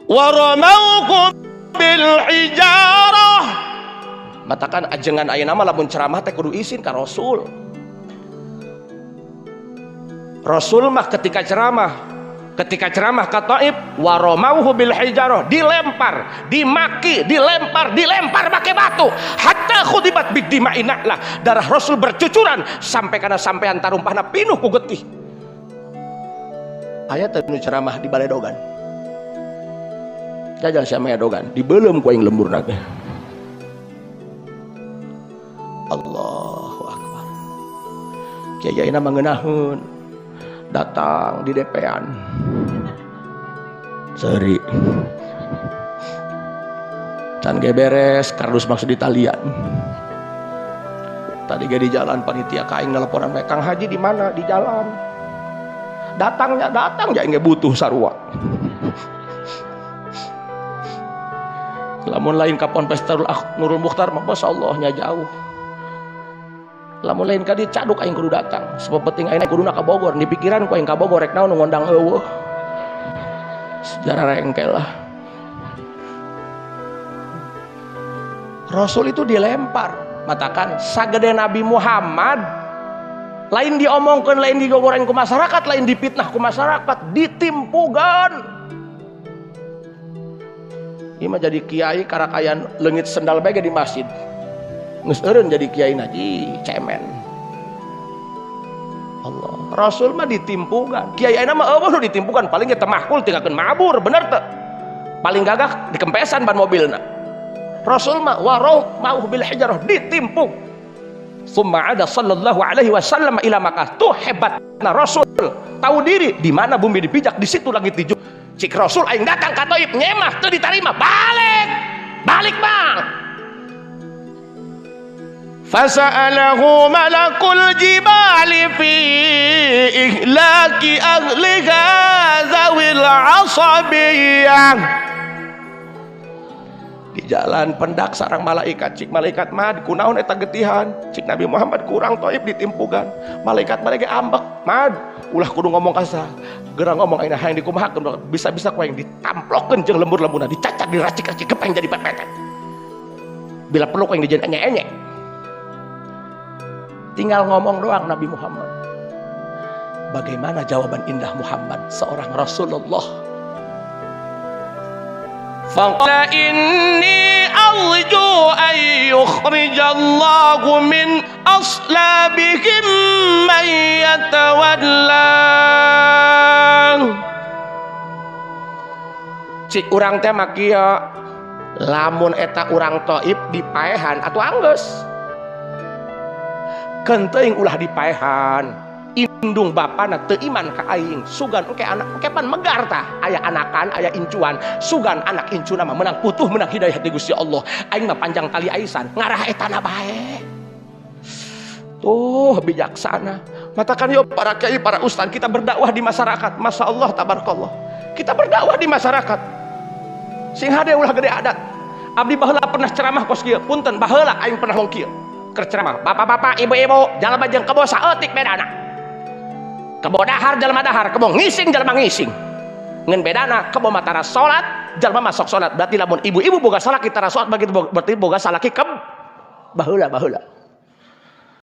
wa ramaukum bil hijarah. Matakan ajengan ayeuna mah lamun ceramah teh kudu izin ka Rasul. Rasul mah ketika ceramah ke Taif, wa ramauhu bil hijarah, dilempar, dimaki, dilempar pakai batu, hatta khudibat biddima'i na'lah, darah Rasul bercucuran sampai kana sampean tarumpahna pinuh ku getih. Aya teh nu ceramah di Baledogan. Jajal sia maya dogan, dibeulem ku aing lembur teh. Allahu akbar. Kiai-kiaina mangeunahun datang di DP-an seri can ge beres kardus maksud di talian tadi ge di jalan panitia kaing nelponan Kang Haji di mana di jalan datang ya ge butuh sarua lamun lain ka Ponpes Nurul Mukhtar mah masyaallah nya jauh. Lamun lain kali caduk aing kudu datang. Sebab penting aing kuduna ka Bogor. Di pikiran ku aing ka Bogor rek naon ngondang eueuh. Sejarah rengkel lah. Rasul itu dilempar. Matakan sagede Nabi Muhammad lain diomongkeun, lain digogoreng ku masyarakat, lain dipitnah ku masyarakat, ditimpugan. Ieu mah jadi kiai karakayan leungit sendal bae di masjid. Geus eureun jadi kiai naji cemen. Allah, Rasul mah ditimpugan. Kiai ayeuna mah eueuh nu ditimpugan, paling ge teu mahkul tinggalkeun mabur, bener teu? Paling gagah dikempesan ban mobilna. Rasul mah warau mau bil hijarah ditimpuk. Summa ada sallallahu alaihi wasallam ila Makkah. Tuh hebatna Rasul, tahu diri di mana bumi dipijak, di situ langit dijuk. Cik Rasul aing datang ka Taif nyemah teu ditarima, balik Bang. Fasa'alahu malakul jibali fi ihlaki ahliha zawil asabiyah. Di jalan pendak sarang malaikat, cik malaikat mah kunaon eta getihan, cik Nabi Muhammad kurang Taif ditimpugan, malaikat mereka ambek mad ulah kudu ngomong kasar, gerang ngomong ayeuna hayang dikumahakeun, bisa-bisa ku yang ditamplokeun jeung lembur-lemburna, dicacat diracik-racik kepeng jadi pepetet, bila perlu ku yang dijeun enye-enye. Tinggal ngomong doang Nabi Muhammad. Bagaimana jawaban indah Muhammad, seorang Rasulullah? Faqala inni arju an yukhrijallahu min aslabihim man yatawalla. Cik urang teh mah kieu, lamun eta urang Taif dipaehan atuh anggeus. Kenteing ulah dipaehan, indung bapana teu iman ka aing, sugan engke anak engke pan megar tah, aya anakan aya incuan, sugan anak incuna mah menang putuh menang hidayah ti Gusti Allah, aing mah panjang tali aisan ngarah etana bae. Tuh bijaksana. Matakan yuk para kiai, para ustaz, kita berdakwah di masyarakat. Masya Allah tabarakallah, kita berdakwah di masyarakat sing hade ulah gede adat. Abdi baheula pernah ceramah kos kieu, punten baheula aing pernah wong kieu keur ceramah, bapak-bapak, ibu-ibu, jalma jeung kebo saeutik bedana. Kebo dahar jalma dahar, kebo ngising jalma ngising. Ngeun bedana kebo matara salat, jalma masuk salat. Berarti lamun ibu-ibu boga salaki tara salat, berarti boga salaki baheula.